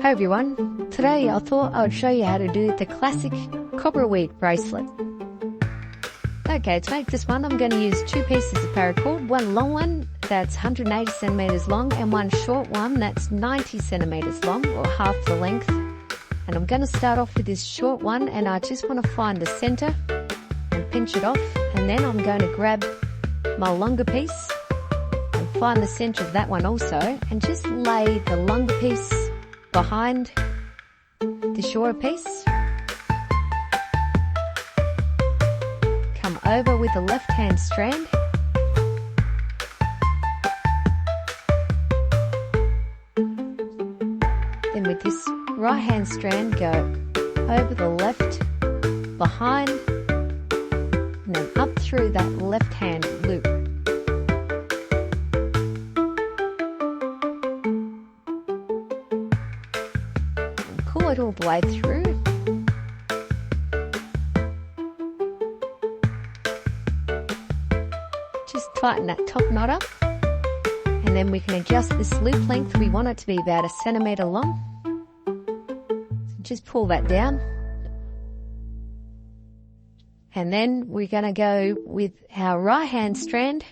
Hi everyone, today I thought I would show you how to do the Classic Cobra Weave bracelet. Okay, to make this one I'm going to use two pieces of paracord, one long one that's 180 centimeters long and one short one that's 90 centimeters long, or half the length. And I'm going to start off with this short one, and I just want to find the center and pinch it off, and then I'm going to grab my longer piece and find the center of that one also, and just lay the longer piece behind the shorter piece. Come over with the left hand strand. Then with this right hand strand go over the left, behind, and then up through that left hand loop. Pull it all the way through. Just tighten that top knot up, and then we can adjust this loop length. We want it to be about 1 centimeter long. So just pull that down. And then we're going to go with our right hand strand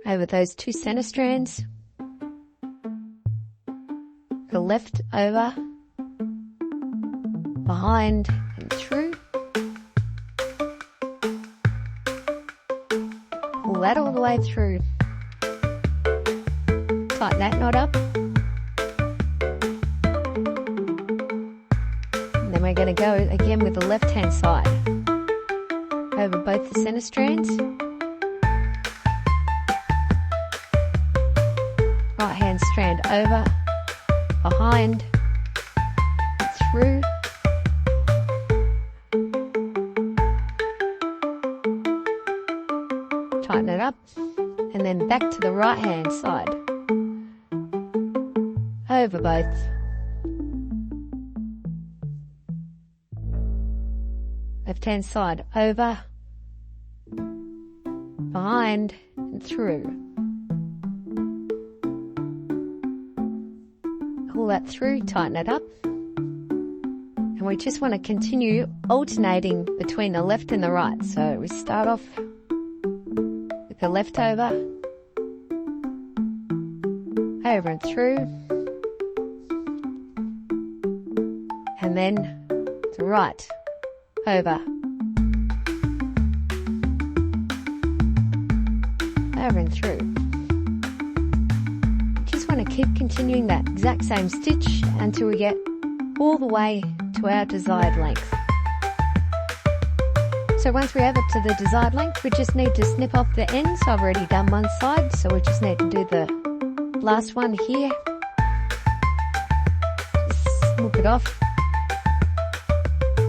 over those two center strands. The left over, behind and through. Pull that all the way through. Tighten that knot up. And then we're going to go again with the left hand side. Over both the center strands. Right hand strand over, behind, through. Tighten it up, and then back to the right hand side. Over both. Left hand side over, behind, and through. Pull that through, tighten it up. And we just want to continue alternating between the left and the right. So we start off with the left over and through, and then the right over and through. Just want to keep continuing that exact same stitch until we get all the way to our desired length. So once we have it to the desired length, we just need to snip off the ends. I've already done one side, so we just need to do the last one here. Just snip it off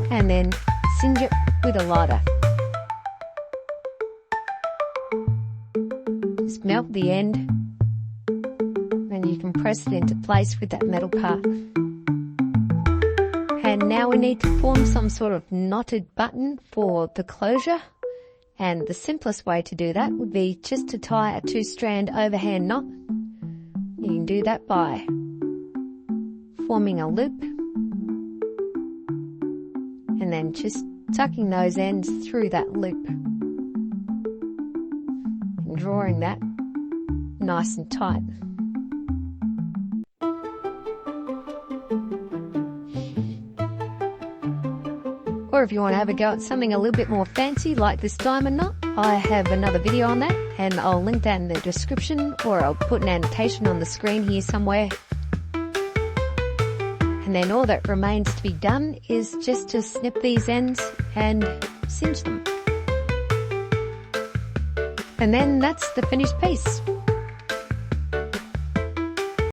and then singe it with a lighter. Just melt the end, and you can press it into place with that metal part. And now we need to form some sort of knotted button for the closure, and the simplest way to do that would be just to tie a 2-strand overhand knot. You can do that by forming a loop and then just tucking those ends through that loop and drawing that nice and tight. Or if you want to have a go at something a little bit more fancy like this diamond knot, I have another video on that, and I'll link that in the description, or I'll put an annotation on the screen here somewhere. And then all that remains to be done is just to snip these ends and cinch them. And then that's the finished piece.